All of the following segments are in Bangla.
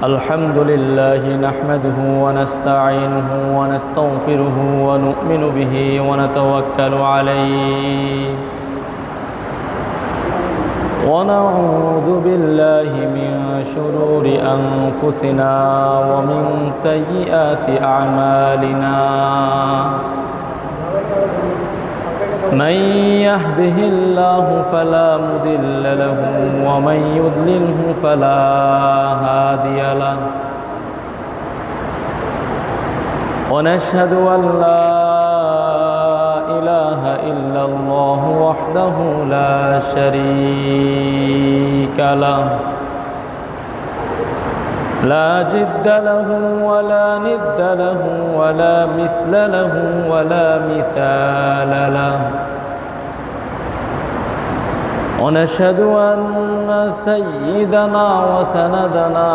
الحمد لله نحمده ونستعينه ونستغفره ونؤمن به ونتوكل عليه ونعوذ بالله من شرور أنفسنا ومن سيئات أعمالنا من يهده الله فلا مضل له ومن يضلله فلا هادي له ونشهد أن لا إله إلا الله وحده لا شريك له لا جد له ولا ند له ولا مثل له ولا مثال له ونشهد أن سيدنا وسندنا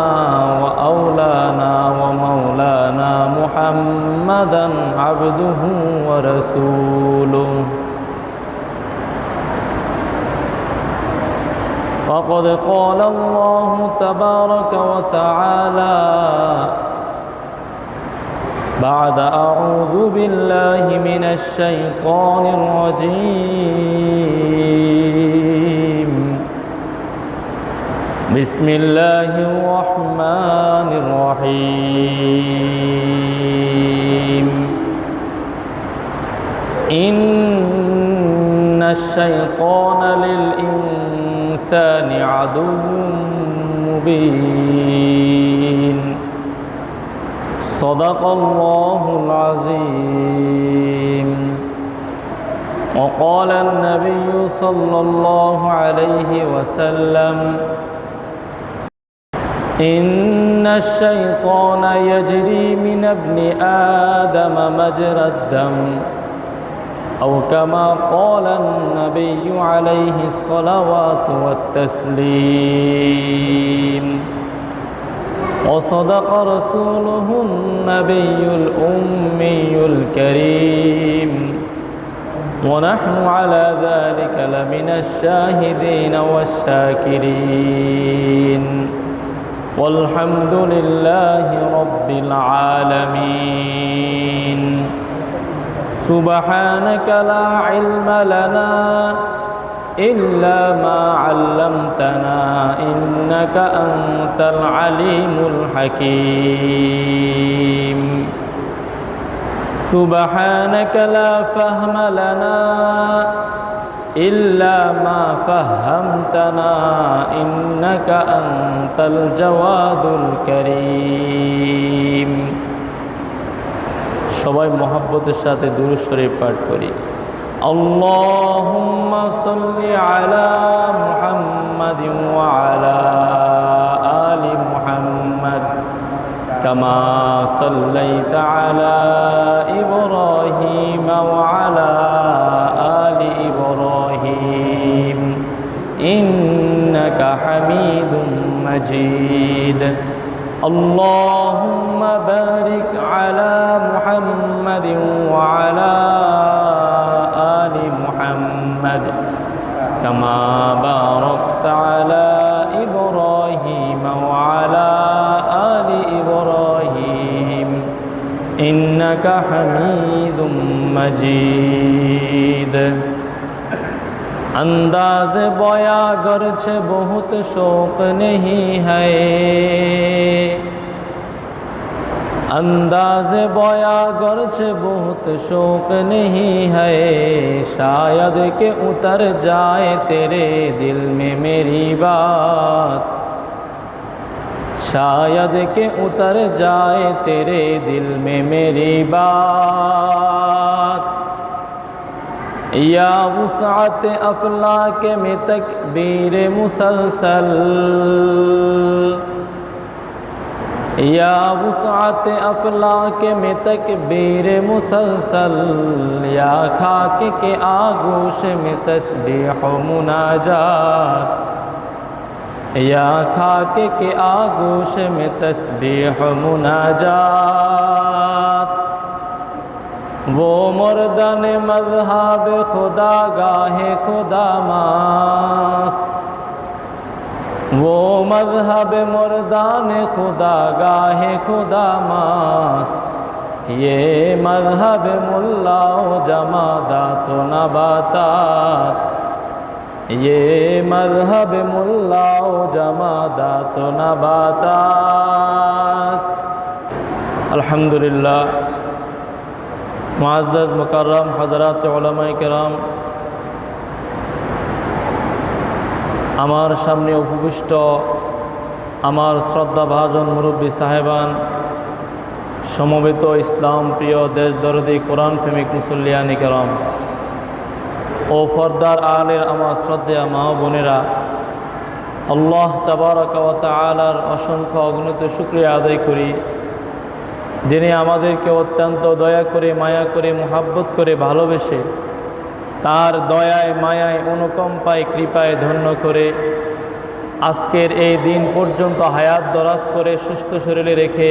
وأولانا ومولانا محمدا عبده ورسوله فقد قال الله تبارك وتعالى بعد أعوذ بالله من الشيطان الرجيم بسم الله الرحمن الرحيم إن الشيطان للإنسان عدو مبين صدق الله العظيم وقال النبي صلى الله عليه وسلم إن الشيطان يجري من ابن آدم مجرى الدم أو كما قال النبي عليه الصلوات والتسليم وصدق رسوله النبي الأمي الكريم ونحن على ذلك لمن الشاهدين والشاكرين والحمد لله رب العالمين سبحانك لا علم لنا إلا ما علمتنا إنك أنت العليم الحكيم سبحانك لا فهم لنا إلا ما فهمتنا إنك أنت الجواد الكريم সবাই মহব্বতের সাথে দুরূদ শরীফ পাঠ করি اللهم صل على محمد وعلى آل محمد كما صليت على إبراهيم وعلى آل إبراهيم إنك حميد مجيد اللهم بارك على محمد وعلى آل محمد كما باركت على إبراهيم وعلى آل إبراهيم إنك حميد مجيد अंदाज बया गर्छ बहुत शौक नहीं है अंदाज बया गर्छ बहुत शौक नहीं है शायद के उतर जाए तेरे दिल में मेरी बात शायद के उतर जाए तेरे दिल में मेरी बात या वुसअत अफलाक में तकबीर मुसलसल या वुसअत अफलाक में तकबीर मुसलसल या खाक के आगोश में तस्बीह मुनाजात या खाक के आगोश में तस्बीह मुनाजात वो मर्दन मज़हब खुदा गाहे खुदा मास्त वो मज़हब मुर्दान खुदा गाहे खुदा मास्त, ये मज़हब मुल्लाओ जमादात व नबातात, ये मज़हब मुल्लाओ जमादात व नबातात। अल्हम्दुलिल्लाह। मुअज़्ज़ज़ मुकर्रम हज़रात उलमाए किराम, আমার সামনে উপবিষ্ট আমার শ্রদ্ধাভাজন মুরব্বী সাহেবান, সমবেত ইসলাম প্রিয় দেশ দরদি কোরআন প্রেমিক মুসল্লিয়ানি কেরাম ও ফরদার আলের আমার শ্রদ্ধেয় মা বোনেরা, আল্লাহ তাবারাকা ওয়া তাআলার অসংখ্য অগণিত শুকরিয়া আদায় করি, যিনি আমাদেরকে অত্যন্ত দয়া করে, মায়া করে, মুহাব্বত করে, ভালোবেসে তার দয়ায়, মায়ায়, অনুকম্পায়, কৃপায় ধন্য করে আজকের এই দিন পর্যন্ত হায়াত দরাজ করে সুস্থ শরীরে রেখে,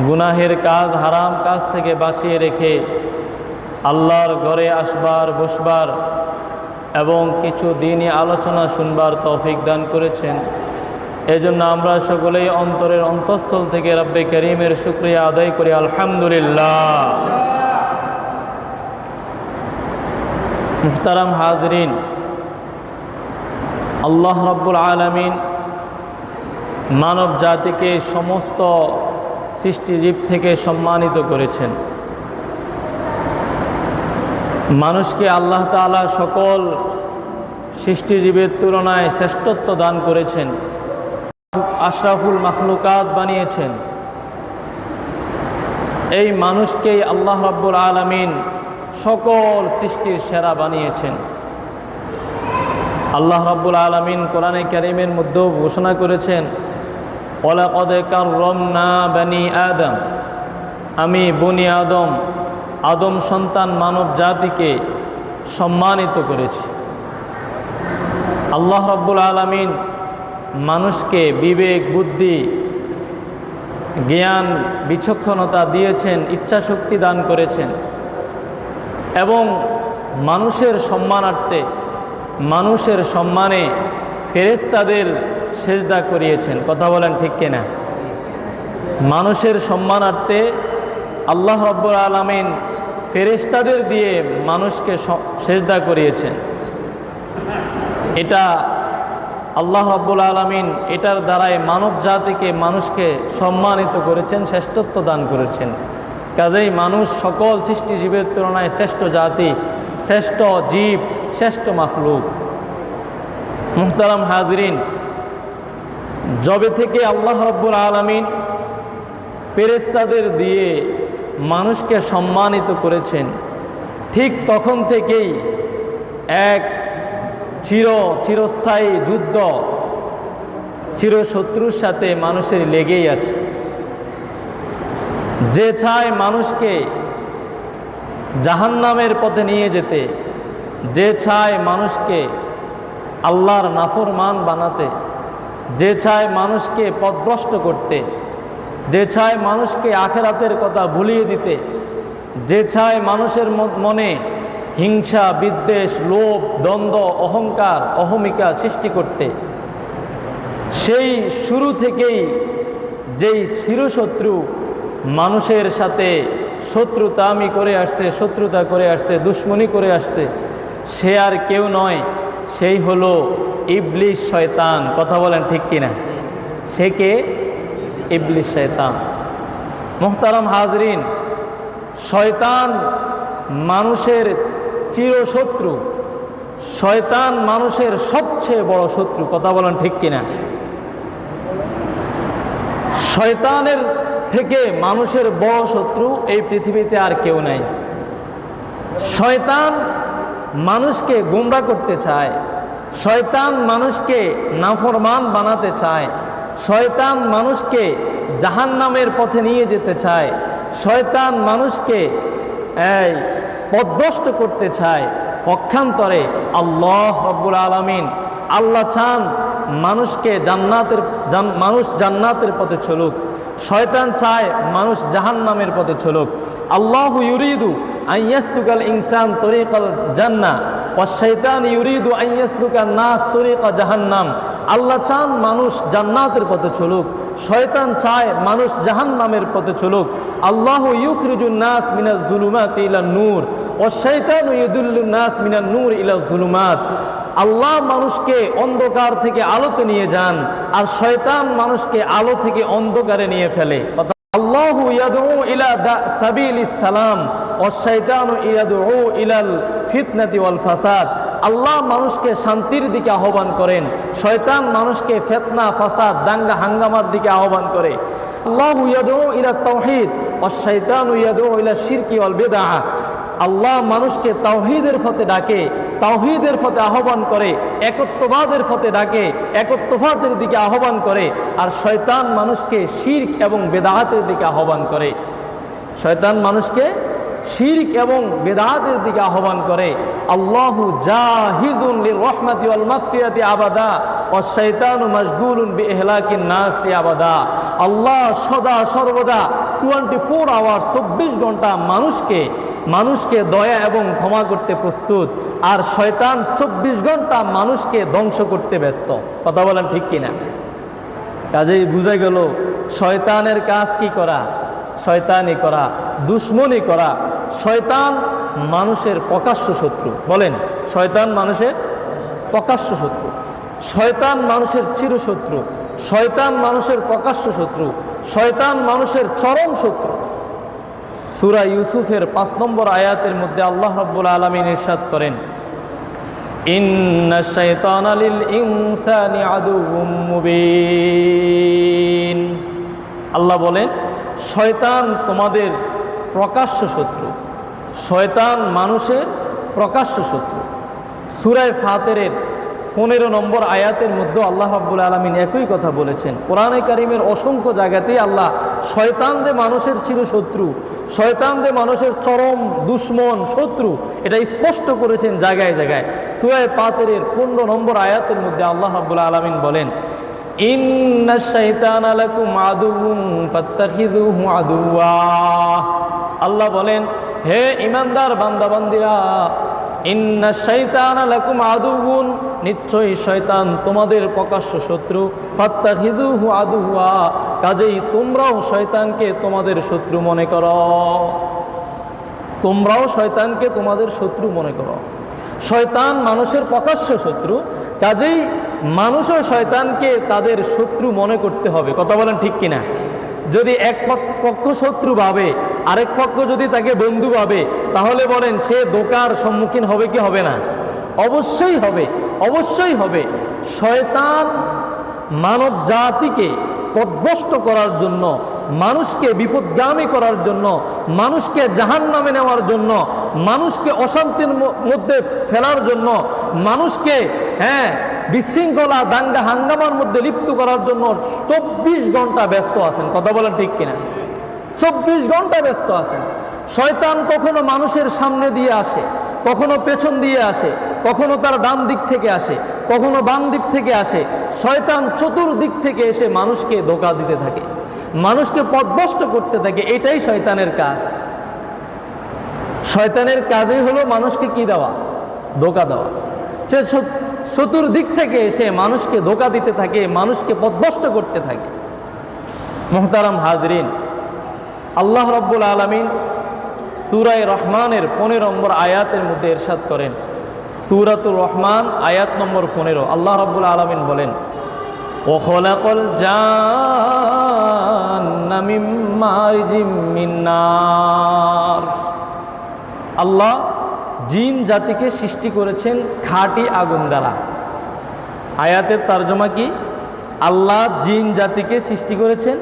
গুনাহের কাজ, হারাম কাজ থেকে বাঁচিয়ে রেখে আল্লাহর ঘরে আসবার, বসবার এবং কিছু দিনই আলোচনা শুনবার তৌফিক দান করেছেন। এজন্য আমরা সকলেই অন্তরের অন্তঃস্থল থেকে রব্বে করিমের শুকরিয়া আদায় করি, আলহামদুলিল্লাহ। মুহতারাম হাজরিন, আল্লাহ রাব্বুল আলামিন মানব জাতিকে সমস্ত সৃষ্টিজীব থেকে সম্মানিত করেছেন। মানুষকে আল্লাহ তাআলা সকল সৃষ্টিজীবের তুলনায় শ্রেষ্ঠত্ব দান করেছেন, আশরাফুল মাখলুকাত বানিয়েছেন। এই মানুষকেই আল্লাহ রাব্বুল আলামিন সকল সৃষ্টির সেরা বানিয়েছেন। আল্লাহ রাব্বুল আলামিন কোরআনে কারীমের মধ্যে ঘোষণা করেছেন, ওয়ালাকাদ কাররামনা বনি আদম, আমি বনি আদম, আদম সন্তান মানব জাতিকে সম্মানিত করেছি। আল্লাহ রাব্বুল আলামিন মানুষকে বিবেক, বুদ্ধি, জ্ঞান, বিচক্ষণতা দিয়েছেন, ইচ্ছা শক্তি দান করেছেন এবং মানুষের সম্মানার্থে, মানুষের সম্মানে ফেরেশতাদের সেজদা করিয়েছেন। কথা বলেন ঠিক কিনা? মানুষের সম্মানার্থে আল্লাহ রাব্বুল আলামিন ফেরেশতাদের দিয়ে মানুষকে সেজদা করিয়েছেন। এটা আল্লাহ রাব্বুল আলামিন এটার দ্বারাই মানব জাতিকে, মানুষকে সম্মানিত করেছেন, শ্রেষ্ঠত্ব দান করেছেন। কাজেই মানুষ সকল সৃষ্টিজীবের তুলনায় শ্রেষ্ঠ জাতি, শ্রেষ্ঠ জীব, শ্রেষ্ঠ মাখলুক। মুহতারাম হাজরিন, যবে থেকে আল্লাহ রাব্বুল আলামিন ফেরেশতাদের দিয়ে মানুষকে সম্মানিত করেছেন, ঠিক তখন থেকেই এক চিরস্থায়ী যুদ্ধ চিরশত্রুর সাথে মানুষের লেগেই আছে। যে চায় মানুষকে জাহান্নামের পথে নিয়ে যেতে, যে চায় মানুষকে আল্লাহর নাফরমান বানাতে, যে চায় মানুষকে পথভ্রষ্ট করতে, যে চায় মানুষকে আখিরাতের কথা ভুলিয়ে দিতে, যে চায় মানুষের মনে হিংসা, বিদ্বেষ, লোভ, দ্বন্দ্ব, অহংকার, অহমিকা সৃষ্টি করতে, সেই শুরু থেকেই যেই চিরশত্রু মানুষের সাথে শত্রুতামি করে আসছে, শত্রুতা করে আসছে, দুশ্মনী করে আসছে, সে আর কেউ নয়, সেই হলো ইবলিস, শয়তান। কথা বলেন ঠিক কিনা? সে কে? ইবলিস, শয়তান। মুহতারাম হাজরিন, শয়তান মানুষের চিরশত্রু, শয়তান মানুষের সবচেয়ে বড় শত্রু। কথা বলেন ঠিক কিনা? শয়তানের থেকে মানুষের বড় শত্রু এই পৃথিবীতে আর কেউ নাই। শয়তান মানুষকে গুমরা করতে চায়, শয়তান মানুষকে নাফরমান বানাতে চায়, শয়তান মানুষকে জাহান্নামের পথে নিয়ে যেতে চায়, শয়তান মানুষকে পথভ্রষ্ট করতে চায়। পক্ষান্তরে আল্লাহ রাব্বুল আলামিন, আল্লাহ চান মানুষকে মানুষ জান্নাতের পথে চলুক, শয়তান চায় মানুষ জাহান্নামের পথে চলুক। আল্লাহু ইউরিদু আন ইয়াসলুকাল ইনসান তরিকাল জান্নাহ ওয়াশ-শাইতান ইউরিদু আন ইয়াসলুকা নাস তরিকা জাহান্নাম। আল্লাহ চান মানুষ জান্নাতের পথে চলুক, শয়তান চায় মানুষ জাহান্নামের পথে চলুক। আল্লাহু ইউখরিজুন নাস মিনাজ যুলুমাতি ইলান নূর ওয়াশ-শাইতানু ইউদিল্লুন নাস মিনান নূর ইলাজ যুলুমাত। আল্লাহ মানুষকে অন্ধকার থেকে আলোতে নিয়ে যান, আর শয়তান মানুষকে আলো থেকে অন্ধকারে নিয়ে ফেলে। আল্লাহু ইয়াদউ ইলা সাবিলিস সালাম ওয়াশ-শাইতানু ইয়াদউ ইলাল ফিতনাতি ওয়াল ফাসাদ। আল্লাহ মানুষকে শান্তির দিকে আহ্বান করেন, শয়তান মানুষকে ফিতনা, ফাসাদ, দাঙ্গা হাঙ্গামার দিকে আহ্বান করে। আল্লাহু ইয়াদউ ইলা তাওহীদ ওয়াশ-শাইতানু ইয়াদউ ইলা শিরকি ওয়াল বিদআহ। আল্লাহ মানুষকে তাওহীদের পথে ডাকে, তাওহীদের পথে আহ্বান করে, একত্ববাদের পথে ডাকে, একত্ববাদের দিকে আহ্বান করে। আর শয়তান মানুষকে শিরক এবং বেদাতের দিকে আহ্বান করে, শয়তান মানুষকে শিরক এবং বেদাতের দিকে আহ্বান করে। আল্লাহু জাহিজুন লিরহমাতি ওয়াল মাগফিরাতি আবাদা ওয়াশ-শাইতানু মাশগুলুন বিইহলাকিন নাসি আবাদা। আল্লাহ সদা সর্বদা 24 আওয়ার 24 ঘন্টা মানুষকে দয়া এবং ক্ষমা করতে প্রস্তুত, আর শয়তান 24 ঘন্টা মানুষকে ধ্বংস করতে ব্যস্ত। কথা বলেন ঠিক কিনা? কাজেই বুঝা গেল শয়তানের কাজ কি করা? শয়তানি করা, দুশ্মনী করা। শয়তান মানুষের প্রকাশ্য শত্রু। বলেন, শয়তান মানুষের প্রকাশ্য শত্রু, শয়তান মানুষের চিরশত্রু, শয়তান মানুষের প্রকাশ্য শত্রু, শয়তান মানুষের চরম শত্রু। সূরা ইউসুফের 5 নম্বর আয়াতের মধ্যে আল্লাহ রাব্বুল আলামিন ইরশাদ করেন, ইন্নাশ শাইতানা লিল ইনসানি আদুউম মুবিন। আল্লাহ বলেন, শয়তান তোমাদের প্রকাশ্য শত্রু, শয়তান মানুষের প্রকাশ্য শত্রু। সূরা ফাতিরের 15 নম্বর আয়াতের মধ্যে আল্লাহ রাব্বুল আলামিন একই কথা বলেছেন। কোরআনে কারীমের অসংখ্য জায়গাতেই আল্লাহ শয়তানদের মানুষের চিরশত্রু, শয়তানদের মানুষের চরম দুশ্মন, শত্রু, এটা স্পষ্ট করেছেন জায়গায় জায়গায়। সূরা ফাতিরের 15 নম্বর আয়াতের মধ্যে আল্লাহ রাব্বুল আলামিন বলেন, ইন্নাশ শাইতানা লাকুম আদুউন ফাত্তাখিযুহু আদুওয়া। আল্লাহ বলেন, হে ঈমানদার বান্দাবান্দিরা, ইন্নাশ শাইতানা লাকুম আদুউন, নিশ্চয়ই শয়তান তোমাদের প্রকাশ্য শত্রু, ফাত্তাখিযুহু আদুওয়া, কাজেই তোমরাও শয়তানকে তোমাদের শত্রু মনে করো, তোমরাও শয়তানকে তোমাদের শত্রু মনে করো। শয়তান মানুষের প্রকাশ্য শত্রু, কাজেই মানুষও শয়তানকে তাদের শত্রু মনে করতে হবে। কথা বলেন ঠিক কিনা? যদি এক পক্ষ শত্রু ভাবে, আরেক পক্ষ যদি তাকে বন্ধু ভাবে, তাহলে বলেন সে ধোঁকার সম্মুখীন হবে কি হবে না? অবশ্যই হবে, অবশ্যই হবে। শয়তান মানব জাতিকে পথভ্রষ্ট করার জন্য, মানুষকে বিপদগামী করার জন্য, মানুষকে জাহান্নামে নেওয়ার জন্য, মানুষকে অশান্তির মধ্যে ফেলার জন্য, মানুষকে বিশৃঙ্খলা, দাঙ্গা হাঙ্গামার মধ্যে লিপ্ত করার জন্য 24 ঘন্টা ব্যস্ত আছেন। কথা বলেন ঠিক কিনা? 24 ঘন্টা ব্যস্ত আছেন। শয়তান কখনো মানুষের সামনে দিয়ে আসে, কখনো পেছন দিয়ে আসে, কখনো তার ডান দিক থেকে আসে, কখনো বাম দিক থেকে আসে। শয়তান চতুর্দিক থেকে এসে মানুষকে ধোঁকা দিতে থাকে, মানুষকে পথভ্রষ্ট করতে থাকে। এটাই শয়তানের কাজ। শয়তানের কাজই হলো মানুষকে কি দেওয়া? ধোঁকা দেওয়া। সে চতুর্দিক থেকে এসে মানুষকে ধোঁকা দিতে থাকে, মানুষকে পথভ্রষ্ট করতে থাকে। মুহতারাম হাজরিন, আল্লাহ রাব্বুল আলামিন সূরা রহমানের 15 নম্বর আয়াতের মধ্যে ইরশাদ করেন, সূরাতুর রহমান আয়াত নম্বর 15, আল্লাহ রাব্বুল আলামিন বলেন, ওয়া খালাকাল জান্না মিন মারিজিম মিন নার। আল্লাহ জিন জাতিকে সৃষ্টি করেছেন খাঁটি আগুন দ্বারা। আয়াতের তরজমা কি? আল্লাহ জিন জাতিকে সৃষ্টি করেছেন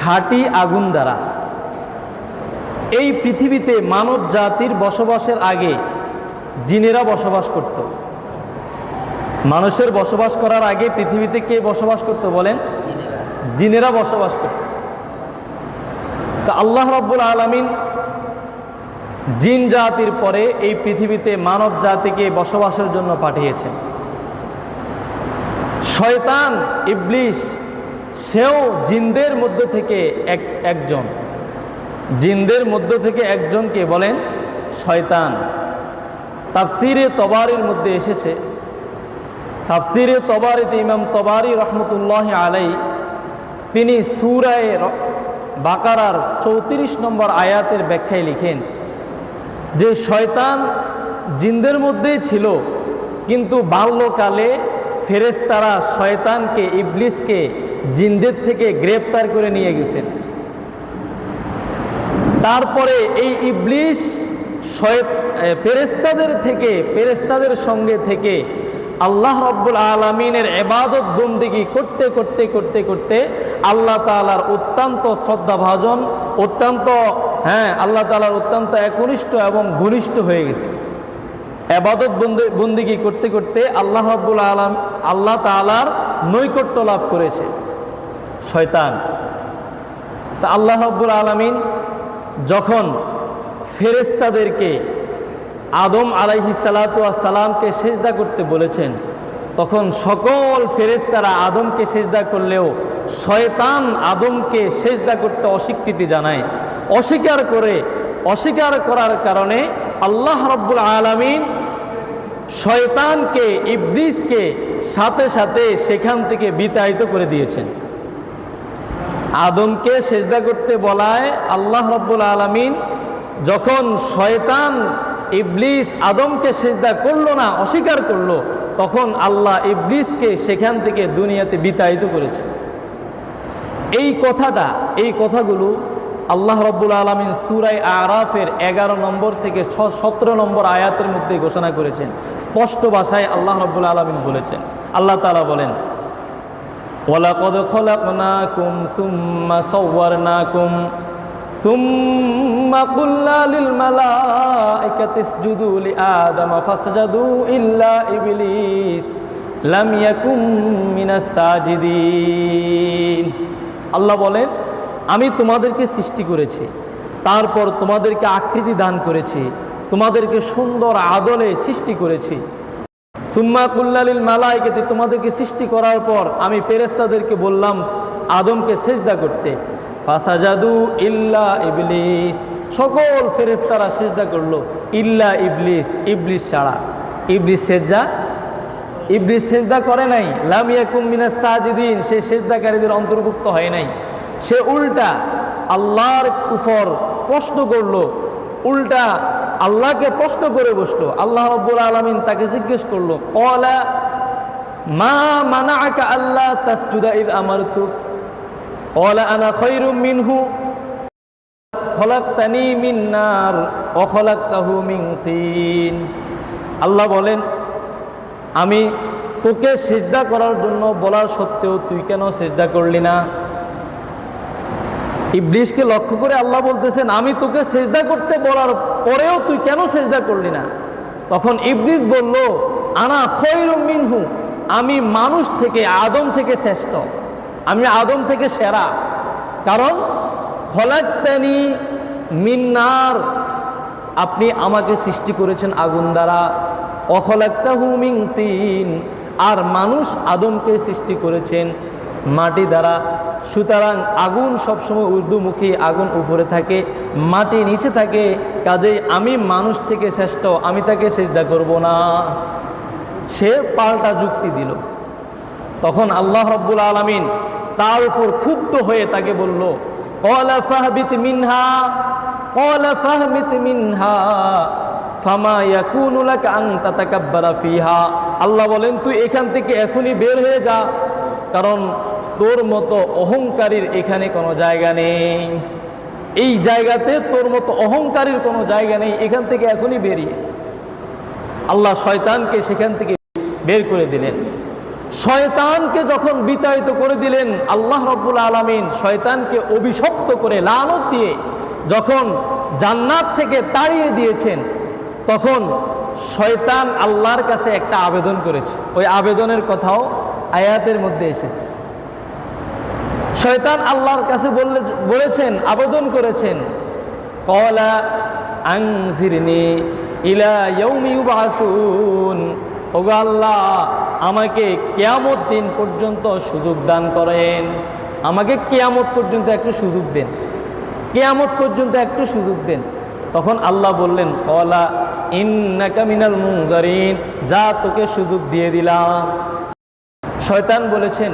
খাঁটি আগুন দ্বারা। এই পৃথিবীতে মানব জাতির বসবাসের আগে জিনেরা বসবাস করত। মানুষের বসবাস করার আগে পৃথিবীতে কে বসবাস করত বলেন? জিনেরা বসবাস করত। তা আল্লাহ রাব্বুল আলামিন জিন জাতির পরে এই পৃথিবীতে মানব জাতিকে বসবাসের জন্য পাঠিয়েছেন। শয়তান ইবলিস সেও জিনদের মধ্য থেকে একজন, জিনদের মধ্য থেকে একজনকে বলেন শয়তান। তাফসিরে তবারির মধ্যে এসেছে, তাফসিরে তবারিতে ইমাম তবারি রহমতুল্লাহ আলাই তিনি সূরা বাকারার 34 নম্বর আয়াতের ব্যাখ্যায় লিখেন যে শয়তান জিনদের মধ্যেই ছিল, কিন্তু বাল্যকালে ফেরেশতারা শয়তানকে, ইবলিসকে জিনদের থেকে গ্রেপ্তার করে নিয়ে গেছেন। তারপরে এই ইবলিস ফেরেশতাদের সঙ্গে থেকে আল্লাহ রাব্বুল আলামিনের ইবাদত বন্দেগী করতে করতে করতে করতে আল্লাহ তাআলার অত্যন্ত শ্রদ্ধাভাজন, আল্লাহ তাআলার অত্যন্ত একনিষ্ঠ এবং ঘনিষ্ঠ হয়ে গেছে। ইবাদত বন্দেগী করতে করতে আল্লাহ তাআলার নৈকট্য লাভ করেছে শয়তান। তা আল্লাহ রাব্বুল আলামিন যখন ফেরেশতাদেরকে আদম আলাইহিস সালাতু ওয়াস সালামকে সিজদা করতে বলেছেন, তখন সকল ফেরেশতারা আদমকে সিজদা করলেও শয়তান আদমকে সিজদা করতে অস্বীকৃতি জানায়। অস্বীকার করার কারণে আল্লাহ রাব্বুল আলামিন শয়তানকে, ইবলিসকে সাথে সাথে সেখান থেকে বিতাড়িত করে দিয়েছেন। আদমকে সিজদা করতে বলায় আল্লাহ রাব্বুল আলামিন যখন শয়তান ইবলিস আদমকে সিজদা করলো না, অস্বীকার করলো, তখন আল্লাহ ইবলিসকে সেখান থেকে দুনিয়াতে বিতাড়িত করেছেন। এই কথাগুলো আল্লাহ রাব্বুল আলামিন সূরা আরাফের 11 নম্বর থেকে 17 নম্বর আয়াতের মধ্যে ঘোষণা করেছেন। স্পষ্ট ভাষায় আল্লাহ রাব্বুল আলামিন বলেছেন, আল্লাহ তাআলা বলেন, ওয়ালাকাদ খলাকনাকুম সুম্মা সাওয়ারনাকুম সুম্মা কুল্না লিল মালাইকাতি ইসজুদু লিআদামা ফাসজাদু ইল্লা ইবলিস লাম ইয়াকুম মিনাস সাজিদিন। আল্লাহ বলেন, আমি তোমাদেরকে সৃষ্টি করেছি, তারপর তোমাদেরকে আকৃতি দান করেছি, তোমাদেরকে সুন্দর আদলে সৃষ্টি করেছি। সুম্মা কুল্না লিল মালাইকাতি, তোমাদেরকে সৃষ্টি করার পর আমি ফেরেশতাদেরকে বললাম আদমকে সিজদা করতে। ফাসাজাদু ইল্লা ইবলিস, সকল ফেরেশতারা সিজদা করলো, ইল্লা ইবলিস, ইবলিস ছাড়া। ইবলিস সিজদা করে নাই। লাম ইয়াকুম মিনাস সাজিদিন, সে সিজদাকারীদের অন্তর্ভুক্ত হয় নাই। সে উল্টা আল্লাহর উপর প্রশ্ন করলো, উল্টা আল্লাহকে প্রশ্ন করে বসলো। আল্লাহ রাব্বুল আলামিন তাকে জিজ্ঞেস করলো, ক্বালা মা মানাআকা আল্লা তাসজুদা ইয আমারতুক ক্বালা আনা খায়রুম মিনহু খলাকতানি মিন নার ওয়া খলাকতাহু মিন তিন। আল্লাহ বলেন, আমি তোকে সিজদা করার জন্য বলার সত্ত্বেও তুই কেন সিজদা করলি না? ইবলিসকে লক্ষ্য করে আল্লাহ বলতেছেন, আমি তোকে সিজদা করতে বলার পরেও তুই কেন সিজদা করলি না? তখন ইবলিস বলল, আনা খায়রুম মিনহু, আমি মানুষ থেকে, আদম থেকে শ্রেষ্ঠ, আমি আদম থেকে সেরা। কারণ খলাকতানি মিন নার, আপনি আমাকে সৃষ্টি করেছেন আগুন দ্বারা, ওয়া খলাকতাহু মিন তিন, আর মানুষ আদমকে সৃষ্টি করেছেন মাটি দ্বারা। সুতরাং আগুন সবসময় ঊর্ধ্বমুখী, আগুন উপরে থাকে, মাটি নিচে থাকে, কাজেই আমি মানুষ থেকে শ্রেষ্ঠ, আমি তাকে সিজদা করব না। সে পাল্টা যুক্তি দিল। তখন আল্লাহ রাব্বুল আলামিন তার উপর ক্ষুব্ধ হয়ে তাকে বলল, ক্বালা ফাহবিত মিনহা ফামা ইয়াকুনু লাকা আন তাতাকাব্বারা ফিহা। আল্লাহ বলেন, তুই এখান থেকে এখনই বের হয়ে যা, কারণ তোর মতো অহংকারীর এখানে কোনো জায়গা নেই। এই জায়গাতে তোর মতো অহংকারীর কোনো জায়গা নেই, এখান থেকে এখনই বেরিয়ে। আল্লাহ শয়তানকে সেখান থেকে বের করে দিলেন। শয়তানকে যখন বিতাড়িত করে দিলেন, আল্লাহ রাব্বুল আলামিন শয়তানকে অভিশপ্ত করে লানত দিয়ে যখন জান্নাত থেকে তাড়িয়ে দিয়েছেন, তখন শয়তান আল্লাহর কাছে একটা আবেদন করেছে। ওই আবেদনের কথাও আয়াতের মধ্যে এসেছে। শয়তান আল্লাহর কাছে বলেছেন, আবেদন করেছেন, ক্বালা আনজিরনি ইলা ইয়াউমি ইউবআসুন, ওগো আল্লাহ, আমাকে কিয়ামত দিন পর্যন্ত সুযোগ দান করেন, আমাকে কিয়ামত পর্যন্ত একটু সুযোগ দেন, কিয়ামত পর্যন্ত একটু সুযোগ দেন। তখন আল্লাহ বললেন, ক্বালা ইন্নাকা মিনাল মুনজারিন, যা তোকে সুযোগ দিয়ে দিলাম। শয়তান বলেছেন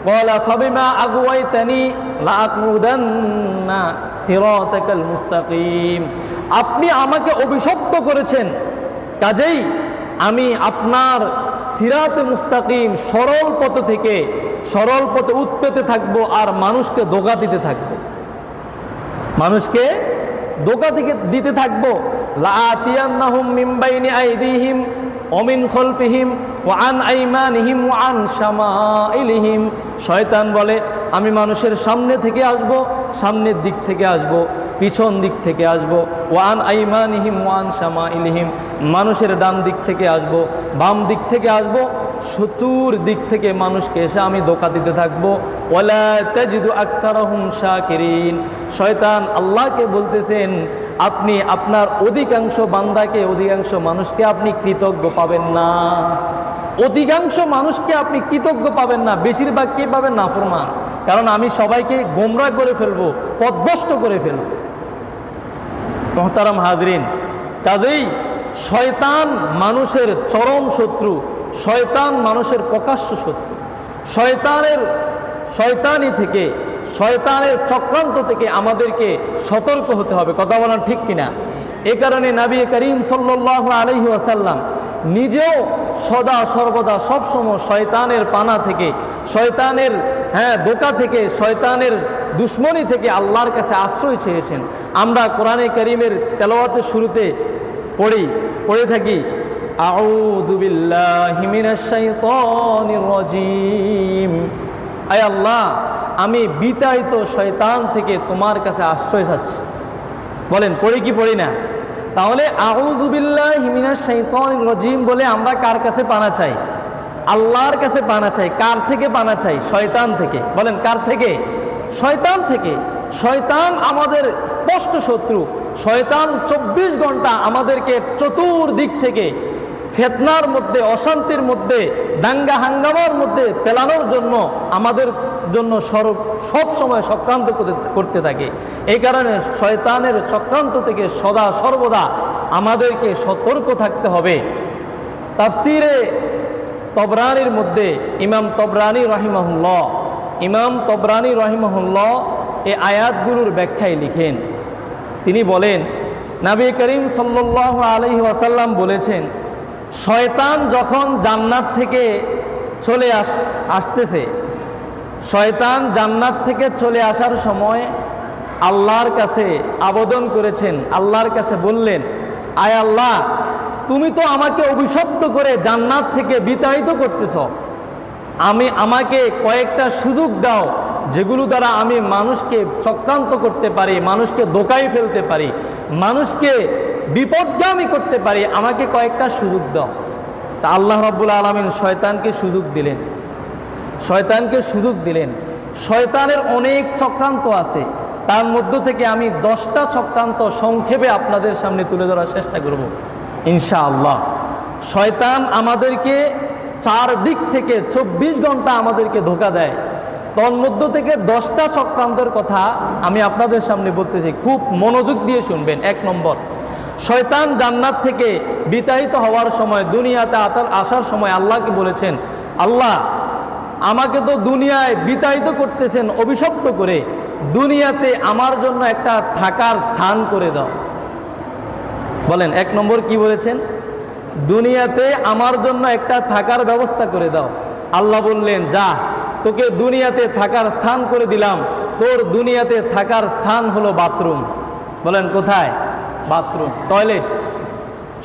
ক্বালা ফাবিমা আগওয়াইতানি লাআকুদান্না সিরাতাকাল মুস্তাকিম, আপনি আমাকে অভিশপ্ত করেছেন, কাজেই আমি আপনার সিরাতে মুস্তাকিম সরল পথ থেকে সরল পথে উৎপেতে থাকবো আর মানুষকে ধোঁকা দিতে থাকবো, মানুষকে ধোঁকা দিতে থাকবো। লাআতিয়ান্নাহুম মিন বাইনি আইদিহিম ওয়া মিন খালফিহিম ওয়া আন আইমানিহিম ওয়া আন শামাইলিহিম, শয়তান বলে আমি মানুষের সামনে থেকে আসব, সামনের দিক থেকে আসব, পিছন দিক থেকে আসব, ওয়া আন আইমানিহিম ওয়া আন শামাইলিহিম, মানুষের ডান দিক থেকে আসব, বাম দিক থেকে আসব, চতুর দিক থেকে মানুষকে এসে আমি ধোঁকা দিতে থাকবো। ওয়ালা তাজিদু আকতারাহুম শাকিরিন, শয়তান আল্লাহকে বলতেছেন আপনি আপনার অধিকাংশ বান্দাকে, অধিকাংশ মানুষকে আপনি কৃতজ্ঞ পাবেন না, অধিকাংশ মানুষকে আপনি কৃতজ্ঞ পাবেন না, বেশিরভাগ কে পাবেন? নাফরমান। কারণ আমি সবাইকে গোমরাহ করে ফেলবো, পথভ্রষ্ট করে ফেলবো। মুহতারাম হাজরিন, কাজেই শয়তান মানুষের চরম শত্রু, শয়তান মানুষের প্রকাশ্য শত্রু। শয়তানি থেকে, শয়তানের চক্রান্ত থেকে আমাদেরকে সতর্ক হতে হবে। কথা বলার ঠিক কিনা? এ কারণে নবী করিম সাল্লাল্লাহু আলাইহি ওয়াসাল্লাম নিজেও সদা সর্বদা সবসময় শয়তানের পানা থেকে, শয়তানের ধোঁকা থেকে, শয়তানের দুশ্মনী থেকে আল্লাহর কাছে আশ্রয় চেয়েছেন। আমরা কোরআনে কারীমের তেলাওয়াতের শুরুতে পড়ে থাকি আউযু বিল্লাহি মিনাশ শাইতানির রাজীম, আয় আল্লাহ আমি বিতাড়িত শয়তান থেকে তোমার কাছে আশ্রয় চাচ্ছি। বলেন পড়ি কি পড়ি না? তাহলে আউযু বিল্লাহি মিনাশ শাইতানির রাজীম বলে আমরা কার কাছে পানা চাই? আল্লাহর কাছে পানা চাই। কার থেকে পানা চাই? শয়তান থেকে। বলেন কার থেকে? শয়তান থেকে। শয়তান আমাদের স্পষ্ট শত্রু। শয়তান 24 ঘন্টা আমাদেরকে চতুর্দিক থেকে ফিতনার মধ্যে, অশান্তির মধ্যে, দাঙ্গা হাঙ্গামার মধ্যে পেলানোর জন্য আমাদের জন্য সব সময় চক্রান্ত করতে থাকে। এই কারণে শয়তানের চক্রান্ত থেকে সদা সর্বদা আমাদেরকে সতর্ক থাকতে হবে। তাফসিরে তবরানির মধ্যে ইমাম তবরানি রাহিমাহুল্লাহ এই আয়াতগুলোর ব্যাখ্যায় লিখেন। তিনি বলেন নবী করিম সাল্লাল্লাহু আলাইহি ওয়াসাল্লাম বলেছেন, শয়তান যখন জান্নাত থেকে চলে আসতেছে, শয়তান জান্নাত থেকে চলে আসার সময় আল্লাহর কাছে আবেদন করেছেন, আল্লাহর কাছে বললেন, আয় আল্লাহ তুমি তো আমাকে অভিশপ্ত করে জান্নাত থেকে বিতাড়িত করতেছ, আমাকে কয়েকটা সুযোগ দাও যেগুলো দ্বারা আমি মানুষকে চক্রান্ত করতে পারি, মানুষকে ধোঁকায় ফেলতে পারি, মানুষকে বিপদগামী করতে পারি, আমাকে কয়েকটা সুযোগ দাও। তা আল্লাহ রাব্বুল আলামিন শয়তানকে সুযোগ দিলেন। শয়তানের অনেক চক্রান্ত আছে, তার মধ্য থেকে আমি 10টা চক্রান্ত সংক্ষেপে আপনাদের সামনে তুলে ধরার চেষ্টা করব ইনশাআল্লাহ। শয়তান আমাদেরকে 4 দিক থেকে 24 ঘন্টা আমাদেরকে ধোঁকা দেয়। তন্মধ্য থেকে 10টা চক্রান্তের কথা আমি আপনাদের সামনে বলতেছি, খুব মনোযোগ দিয়ে শুনবেন। 1 নম্বর, শয়তান জান্নাত থেকে বিতাড়িত হওয়ার সময়, দুনিয়াতে আসার সময় আল্লাহকে বলেছেন, আল্লাহ আমাকে তো দুনিয়ায় বিতাড়িত করতেছেন অভিশপ্ত করে, দুনিয়াতে আমার জন্য একটা থাকার স্থান করে দাও। বলেন 1 নম্বর কি বলেছেন? দুনিয়াতে আমার জন্য একটা থাকার ব্যবস্থা করে দাও। আল্লাহ বললেন, যা তোকে দুনিয়াতে থাকার স্থান করে দিলাম, তোর দুনিয়াতে থাকার স্থান হলো বাথরুম। বলেন কোথায়? Bathroom, toilet.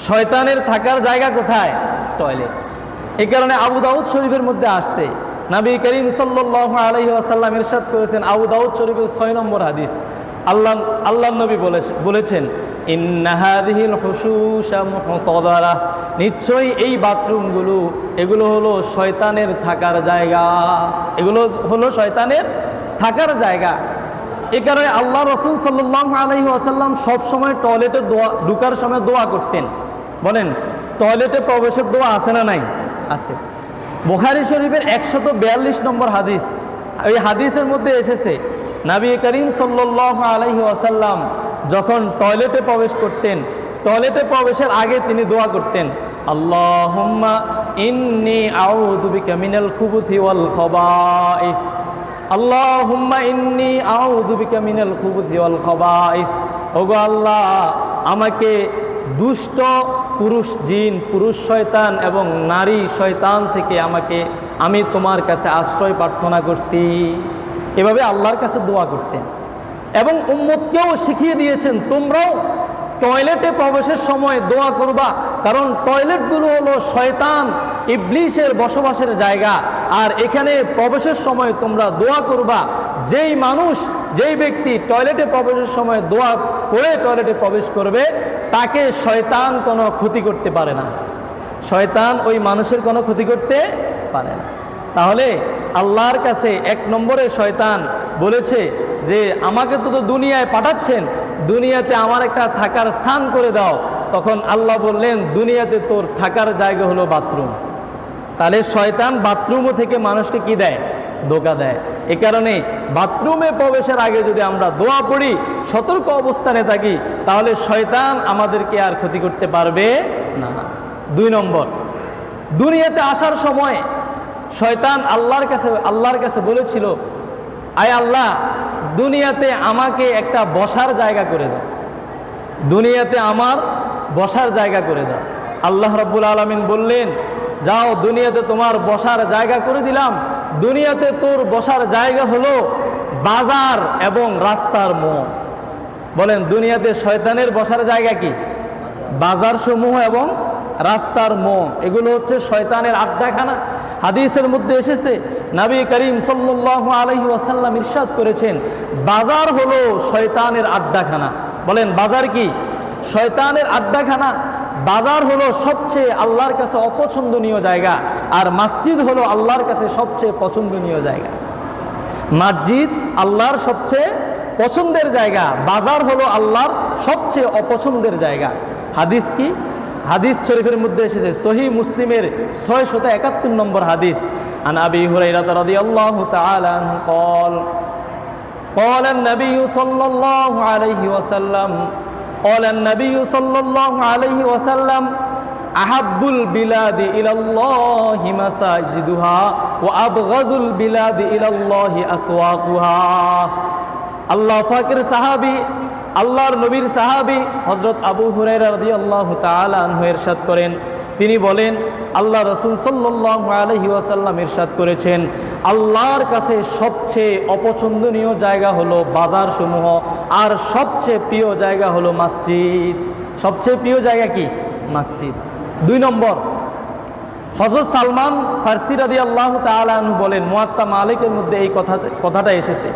শয়তানের থাকার জায়গা কোথায়? টয়লেট। এই কারণে আবু দাউদ শরীফের মধ্যে আসছে, নবী করিম সাল্লাল্লাহু আলাইহি ওয়াসাল্লাম ইরশাদ করেছেন, আবু দাউদ শরীফের 6 নম্বর হাদিস, আল্লাহ নবী বলেছেন, ইন্না হাযিহিল হুশুশা মুহতাদারা, নিশ্চয়ই এই বাথরুমগুলো এগুলো হলো শয়তানের থাকার জায়গা, এগুলো হলো শয়তানের থাকার জায়গা। এই কারণে আল্লাহ রাসূল সাল্লাল্লাহু আলাইহি ওয়াসাল্লাম সব সময় টয়লেটে ঢোকার সময় দোয়া করতেন। বলেন টয়লেটে প্রবেশের দোয়া আছে না নাই? আছে। বুখারী শরীফের 142 নম্বর হাদিস, এই হাদিসের মধ্যে এসেছে নবী করিম সাল্লাল্লাহু আলাইহি ওয়াসাল্লাম যখন টয়লেটে প্রবেশ করতেন, টয়লেটে প্রবেশের আগে তিনি দোয়া করতেন, আল্লাহুম্মা ইন্নী আউযু বিকা মিনাল খুবুথি ওয়াল খাবাইস, আল্লাহুম্মা ইন্নী আউযু বিকা মিনাল খুবুথি ওয়াল খাবাইস। ওগো আল্লাহ, আমাকে দুষ্ট পুরুষ জিন, পুরুষ শয়তান এবং নারী শয়তান থেকে আমি তোমার কাছে আশ্রয় প্রার্থনা করছি। এভাবে আল্লাহর কাছে দোয়া করতেন এবং উম্মতকেও শিখিয়ে দিয়েছেন, তোমরাও টয়লেটে প্রবেশের সময় দোয়া করবা, কারণ টয়লেটগুলো হলো শয়তান ইবলিসের বসবাসের জায়গা। আর এখানে প্রবেশের সময় তোমরা দোয়া করবা। যেই ব্যক্তি টয়লেটে প্রবেশের সময় দোয়া করে টয়লেটে প্রবেশ করবে, তাকে শয়তান কোনো ক্ষতি করতে পারে না, শয়তান ওই মানুষের কোনো ক্ষতি করতে পারে না। তাহলে আল্লাহর কাছে এক নম্বরে শয়তান বলেছে যে আমাকে তো দুনিয়ায় পাঠাচ্ছেন, দুনিয়াতে আমার একটা থাকার স্থান করে দাও। তখন আল্লাহ বললেন, দুনিয়াতে তোর থাকার জায়গা হলো বাথরুম। তাহলে শয়তান বাথরুমও থেকে মানুষকে কি দেয়? ধোঁকা দেয়। এ কারণে বাথরুমে প্রবেশের আগে যদি আমরা দোয়া পড়ি, সতর্ক অবস্থানে থাকি, তাহলে শয়তান আমাদেরকে আর ক্ষতি করতে পারবে না। 2 নম্বর, দুনিয়াতে আসার সময় শয়তান আল্লাহর কাছে বলেছিল, আয় আল্লাহ, দুনিয়াতে আমাকে একটা বসার জায়গা করে দাও, দুনিয়াতে আমার বসার জায়গা করে দাও। আল্লাহ রাব্বুল আলামিন বললেন, যাও, দুনিয়াতে তোমার বসার জায়গা করে দিলাম। দুনিয়াতে তোর বসার জায়গা হলো বাজার এবং রাস্তার মোড়। বলেন, দুনিয়াতে শয়তানের বসার জায়গা কি? বাজার সমূহ এবং রাস্তার মোড়, এগুলো হচ্ছে শয়তানের আড্ডাখানা। হাদিসের মধ্যে এসেছে, নবী করিম সাল্লাল্লাহু আলাইহি ওয়াসাল্লাম ইরশাদ করেছেন, বাজার হলো শয়তানের আড্ডাখানা। বলেন, বাজার কি? শয়তানের আড্ডাখানা। বাজার হলো সবচেয়ে আল্লাহর কাছে অপছন্দনীয় জায়গা, আর মসজিদ হলো আল্লাহর কাছে সবচেয়ে পছন্দনীয় জায়গা। মসজিদ আল্লাহর সবচেয়ে পছন্দের জায়গা, বাজার হলো আল্লাহর সবচেয়ে অপছন্দের জায়গা। হাদিস কি? হাদিস শরীফের মধ্যে এসেছে, সহিহ মুসলিমের 671 নম্বর হাদিস। আন আবি হুরায়রা রাদিয়াল্লাহু তাআলা আনহু قال قال النبي صلى الله عليه وسلم قال النبي صلى الله عليه وسلم أحب البلاد إلى الله مساجدها وأبغض البلاد إلى الله أسواقها। আল্লাহ পাকের সাহাবী, আল্লাহর নবীর সাহাবী হযরত আবু হুরায়রা রাদিয়াল্লাহু তাআলা আনহু ইরশাদ করেন, তিনি বলেন, আল্লাহ রাসূল সাল্লাল্লাহু আলাইহি ওয়াসাল্লাম ইরশাদ করেছেন, আল্লাহর কাছে সবচেয়ে অপছন্দনীয় জায়গা হলো বাজার সমূহ, আর সবচেয়ে প্রিয় জায়গা হলো মসজিদ। সবচেয়ে প্রিয় জায়গা কি? মসজিদ। 2 নম্বর, হযরত সালমান ফারসি রাদিয়াল্লাহু তাআলা আনহু বলেন, মুয়াত্তা মালিকের মধ্যে এই কথাটা এসেছে,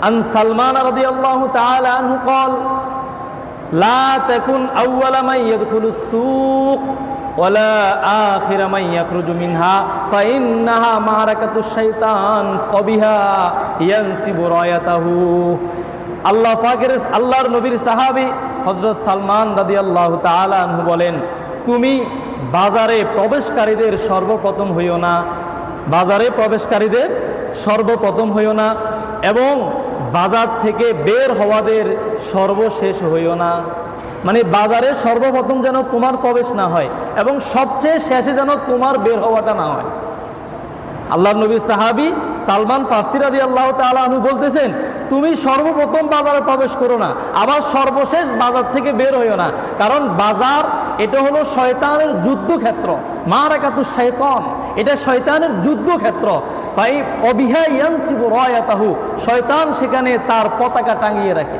আন সালমান রাদিয়াল্লাহু তাআলা আনহু قال لا تكن أول من يدخل السوق ولا آخر من يخرج منها فإنها معركة الشيطان وبها ينسب رايته। আল্লাহর নবীর সাহাবী হযরত সালমান রাদিয়াল্লাহু তাআলা আনহু বলেন, তুমি বাজারে প্রবেশকারীদের সর্বপ্রথম হইও না, বাজারে প্রবেশকারীদের সর্বপ্রথম হইও না, এবং বাজার থেকে বের হওয়াদের সর্বশেষ হইও না। মানে বাজারে সর্বপ্রথম যেন তোমার প্রবেশ না হয় এবং সবচেয়ে শেষে যেন তোমার বের হওয়াটা না হয়। আল্লাহর নবীর সাহাবী সালমান ফারসি রাদিয়াল্লাহু তাআলা আনহু বলতেছেন, তুমি সর্বপ্রথম বাজারে প্রবেশ করো না, আবার সর্বশেষ বাজার থেকে বের হইও না, কারণ বাজার এটা হলো শয়তানের যুদ্ধক্ষেত্র। মারাকাতুশ শাইতান, এটা শয়তানের যুদ্ধক্ষেত্র। ফাই অবিহা ইয়ানসিবু রায়াতাহু, শয়তান সেখানে তার পতাকা টাঙিয়ে রাখে,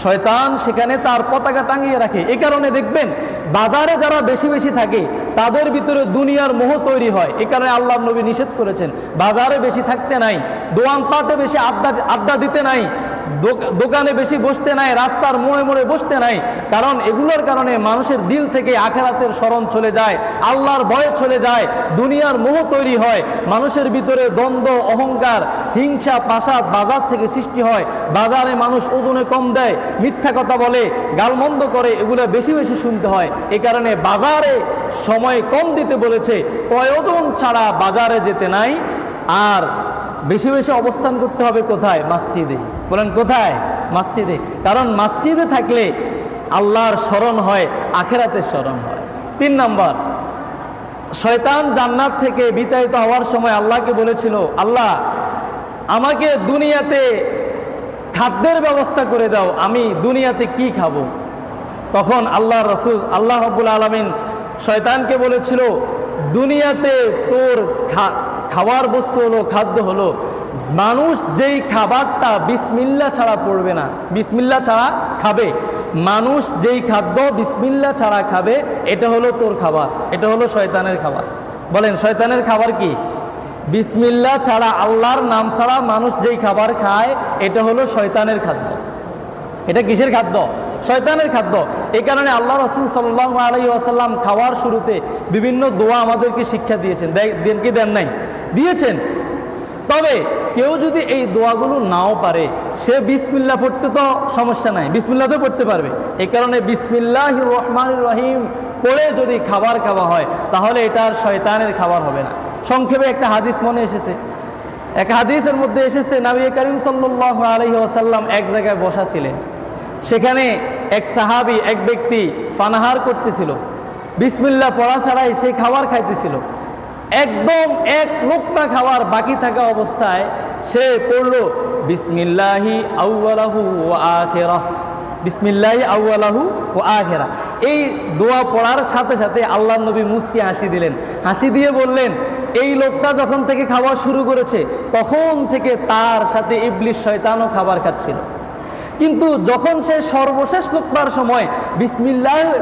শয়তান সেখানে তার পতাকা টাঙিয়ে রাখে। এই কারণে দেখবেন বাজারে যারা বেশি বেশি থাকে তাদের ভিতরে দুনিয়ার মোহ তৈরি হয়। এই কারণে আল্লাহর নবী নিষেধ করেছেন, বাজারে বেশি থাকতে নাই, দোকানপাটে বেশি আড্ডা দিতে নাই, দোকানে বেশি বসতে নাই, রাস্তার মোড়ে মোড়ে বসতে নাই। কারণ এগুলোর কারণে মানুষের দিল থেকে আখিরাতের স্মরণ চলে যায়, আল্লাহর ভয় চলে যায়, দুনিয়ার মোহ তৈরি হয়, মানুষের ভিতরে দ্বন্দ্ব, অহংকার, হিংসা, পাশাদ বাজার থেকে সৃষ্টি হয়। বাজারে মানুষ ওজনে কম দেয়, মিথ্যা কথা বলে, গালমন্দ করে, এগুলো বেশি বেশি শুনতে হয়। এই কারণে বাজারে সময় কম দিতে বলেছে, প্রয়োজন ছাড়া বাজারে যেতে নাই। আর বেশি বেশি অবস্থান করতে হবে কোথায়? মসজিদে। বলেন কোথায়? মসজিদে। কারণ মসজিদে থাকলে আল্লাহর স্মরণ হয়, আখিরাতের স্মরণ হয়। 3 নম্বর, শয়তান জান্নাত থেকে বিতাড়িত হওয়ার সময় আল্লাহকে বলেছিল, আল্লাহ আমাকে দুনিয়াতে খাদ্যের ব্যবস্থা করে দাও, আমি দুনিয়াতে কি খাবো? তখন আল্লাহ রাসূল আল্লাহ রাব্বুল আলামিন শয়তানকে বলেছিল, দুনিয়াতে তোর খাওয়ার বস্তু হলো, খাদ্য হলো, মানুষ যেই খাবারটা বিসমিল্লাহ ছাড়া পড়বে না, বিসমিল্লাহ ছাড়া খাবে, মানুষ যেই খাদ্য বিসমিল্লাহ ছাড়া খাবে, এটা হলো তোর খাবার, এটা হলো শয়তানের খাবার। বলেন শয়তানের খাবার কি? বিসমিল্লাহ ছাড়া, আল্লাহর নাম ছাড়া মানুষ যেই খাবার খায়, এটা হলো শয়তানের খাদ্য। এটা কিসের খাদ্য? শয়তানের খাদ্য। এই কারণে আল্লাহ রাসূল সাল্লাল্লাহু আলাইহি ওয়াসাল্লাম খাওয়ার শুরুতে বিভিন্ন দোয়া আমাদেরকে শিক্ষা দিয়েছেন। দেন কি দেন নাই? দিয়েছেন। তবে কেউ যদি এই দোয়াগুলো নাও পারে, সে বিসমিল্লাহ পড়তে তো সমস্যা নাই, বিসমিল্লাহ তো পড়তে পারবে। এই কারণে বিসমিল্লাহির রহমানির রহিম পড়ে যদি খাবার খাওয়া হয়, তাহলে এটা আর শয়তানের খাবার হবে না। সংক্ষেপে একটা হাদিস মনে এসেছে, এক হাদিসের মধ্যে এসেছে, নবী করিম সাল্লাল্লাহু আলাইহি ওয়াসাল্লাম এক জায়গায় বসা ছিলেন। সেখানে এক সাহাবী, এক ব্যক্তি পানাহার করতেছিল, বিসমিল্লাহ পড়া ছাড়াই সেই খাবার খাইতেছিল। একদম এক লোকমা খাবার বাকি থাকা অবস্থায় সে পড়ল বিসমিল্লাহি আউয়ালাহু ওয়া আখিরাহ, বিসমিল্লাহি আউয়ালাহু ওয়া আখিরাহ। এই দোয়া পড়ার সাথে সাথে আল্লাহর নবী মুস্কি হাসি দিলেন, হাসি দিয়ে বললেন, এই লোকটা যখন থেকে খাওয়া শুরু করেছে তখন থেকে তার সাথে ইবলিস শয়তানও খাবার খাচ্ছিল। কিন্তু যখন সে সর্বশেষ খুতবার সময়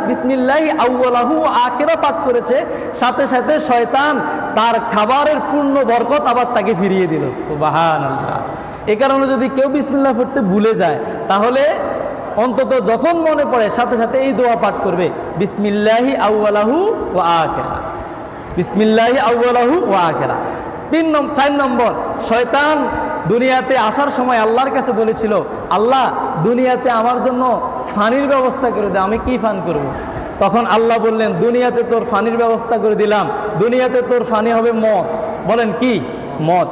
বিসমিল্লাহি আউয়ালাহু ওয়া আখিরাহ পাঠ করেছে, সাথে সাথে শয়তান তার খাবারের পূর্ণ বরকত আবার তাকে ফিরিয়ে দিল। সুবহানাল্লাহ। এই কারণে যদি কেউ বিসমিল্লাহ পড়তে ভুলে যায়, তাহলে অন্তত যখন মনে পড়ে সাথে সাথে এই দোয়া পাঠ করবে, বিসমিল্লাহি আউয়ালাহু ওয়া আখিরাহ, বিসমিল্লাহি আউয়ালাহু ওয়া আখিরাহ। 4 নম্বর, শয়তান দুনিয়াতে আসার সময় আল্লাহর কাছে বলেছিল, আল্লাহ দুনিয়াতে আমার জন্য ফানির ব্যবস্থা করে দে, আমি কি ফান করব? তখন আল্লাহ বললেন, দুনিয়াতে তোর ফানির ব্যবস্থা করে দিলাম, দুনিয়াতে তোর ফানি হবে মদ। বলেন কি? মদ।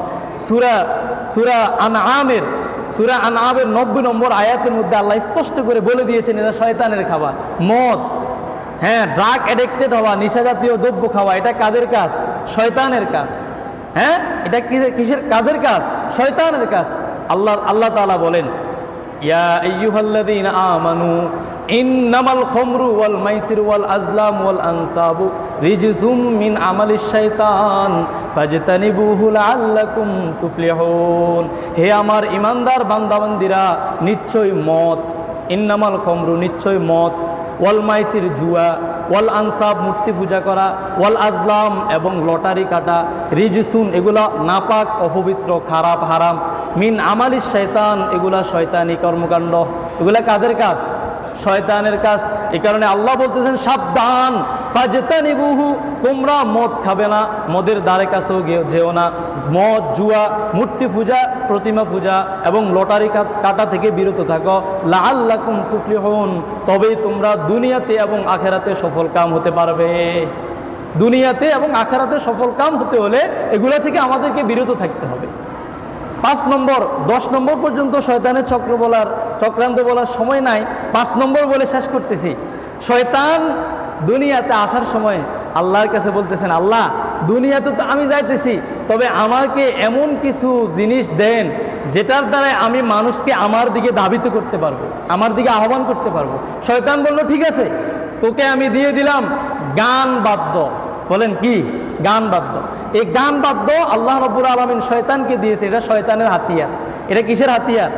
সূরা আনআমের 90 নম্বর আয়াতের মধ্যে আল্লাহ স্পষ্ট করে বলে দিয়েছেন, এটা শয়তানের খাবার, মদ। হ্যাঁ, ড্রাগ অ্যাডিক্টেড হওয়া, নিশাজাতীয় দ্রব্য খাওয়া, এটা কাদের কাজ? শয়তানের কাজ। হ্যাঁ, এটা কিসের কাদের কাজ? শয়তানের কাজ। আল্লাহ তাআলা বলেন, ইয়া আইয়ুহাল্লাযীনা আমানু ইন্নামাল খামরু ওয়াল মাইসিরু ওয়াল আজলাম ওয়াল আনসাবু রিজসুম মিন আমালিশ শাইতান ফাজতানিবুহু লাআল্লাকুম তুফলিহুন। হে আমার ঈমানদার বান্দাবান্দিরা, নিশ্চয় মদ, ইন্নামাল খামরু নিশ্চয় মদ, ওয়াল মাইসির জুয়া, ওয়াল আনসাব মূর্তি পূজা করা, ওয়াল আজলাম এবং লটারি কাটা, রিজসুন এগুলা নাপাক, অপবিত্র, খারাপ, হারাম, মিন আমালিশ শয়তান এগুলা শয়তানি কর্মকাণ্ড। এগুলা কাদের কাজ? শয়তানের কাজ। এই কারণে আল্লাহ বলতেছেন, সাবধান, ফাজতানিবুহু, তোমরা মদ খাবে না, মদের দ্বারে কাছেও যেও না, মদ, জুয়া, মূর্তি পূজা, প্রতিমা পূজা এবং লটারি কাটা থেকে বিরত থাকো, লাআল্লাকুম তুফলিহুন, তবেই তোমরা দুনিয়াতে এবং আখিরাতে সফল কাম হতে পারবে। দুনিয়াতে এবং আখিরাতে সফল কাম হতে হলে এগুলা থেকে আমাদেরকে বিরত থাকতে হবে। 5 নম্বর, 10 নম্বর পর্যন্ত শয়তানের চক্রান্ত বলার সময় নাই, 5 নম্বর বলে শেষ করতেছি। শয়তান দুনিয়াতে আসার সময় আল্লাহর কাছে বলতেছেন, আল্লাহ দুনিয়াতে তো আমি যাইতেছি, তবে আমাকে এমন কিছু জিনিস দেন যেটার দ্বারা আমি মানুষকে আমার দিকে ধাবিত করতে পারবো, আমার দিকে আহ্বান করতে পারবো। শয়তান বলল, ঠিক আছে, তোকে আমি দিয়ে দিলাম গান বাদ্য। বলেন কি? গান বাদ্য। এই গান বাদ্য আল্লাহ রাব্বুল আলামিন শয়তানকে দিয়েছে, এটা শয়তানের হাতিয়ার। এটা কিসের হাতিয়ার?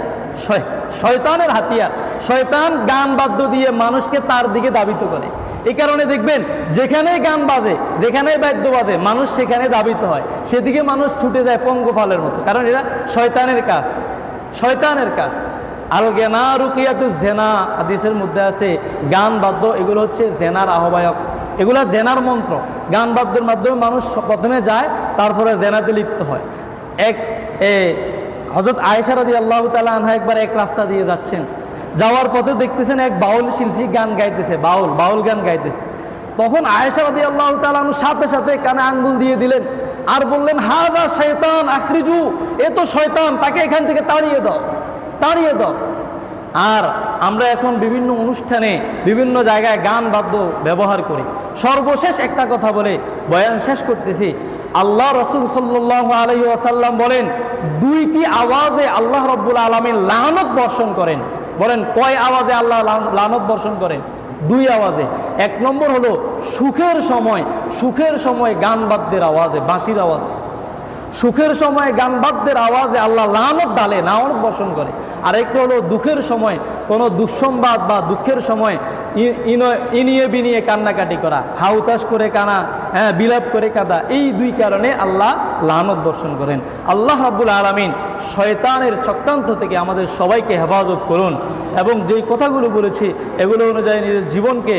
শয়তানের হাতিয়ার। শয়তান গান বাদ্য দিয়ে মানুষকে তার দিকে ধাবিত করে। এই কারণে দেখবেন যেখানেই গান বাজে, যেখানেই বাদ্য বাজে, মানুষ সেখানে ধাবিত হয়, সেদিকে মানুষ ছুটে যায় পঙ্গপালের মতো, কারণ এটা শয়তানের কাজ, শয়তানের কাজ। আল গেনা রুকিয়াতু জেনা, হাদিসের মধ্যে আছে গান বাদ্য এগুলো হচ্ছে জেনার আহ্বায়ক, এগুলা জেনার মন্ত্র। গান বাদ্যের মাধ্যমে মানুষ প্রথমে যায়, তারপরে জেনাতে লিপ্ত হয়। হযরত আয়েশা রাদিয়াল্লাহু তাআলা আনহা একবার এক রাস্তা দিয়ে যাচ্ছেন, যাওয়ার পথে দেখতেছেন এক বাউল শিল্পী গান গাইতেছে, বাউল গান গাইতেছে। তখন আয়েশা রাদিয়াল্লাহু তাআলা সাথে সাথে কানে আঙ্গুল দিয়ে দিলেন আর বললেন, হাযা শয়তান আখরিজু, এ তো শয়তান, তাকে এখান থেকে তাড়িয়ে দাও, তাড়িয়ে দাও। আর আমরা এখন বিভিন্ন অনুষ্ঠানে বিভিন্ন জায়গায় গান বাদ্য ব্যবহার করি। সর্বশেষ একটা কথা বলে বয়ান শেষ করতেছি। আল্লাহ রাসূল সাল্লাল্লাহু আলাইহি ওয়াসাল্লাম বলেন, দুইটি আওয়াজে আল্লাহ রাব্বুল আলামিন লানত বর্ষণ করেন। বলেন কয় আওয়াজে আল্লাহ লানত বর্ষণ করেন? দুই আওয়াজে। এক নম্বর হলো সুখের সময় গান বাদ্যের আওয়াজে, বাঁশির আওয়াজে। সুখের সময় গান বাদ্যের আওয়াজে আল্লাহ লানত ডালে, লানত বর্ষণ করে। আর একটা হলো দুঃখের সময়, কোনো দুঃসংবাদ বা দুঃখের সময় ইনিয়ে বিনিয়ে কান্নাকাটি করা, হাউতাস করে কানা, বিলাপ করে কাঁদা। এই দুই কারণে আল্লাহ লানত বর্ষণ করেন। আল্লাহ রাব্বুল আলামিন শয়তানের চক্রান্ত থেকে আমাদের সবাইকে হেফাজত করুন এবং যেই কথাগুলো বলেছি এগুলো অনুযায়ী নিজের জীবনকে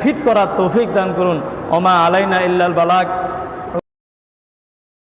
ফিট করার তৌফিক দান করুন। ওমা আলাইনা ইল্লাল বালাগ।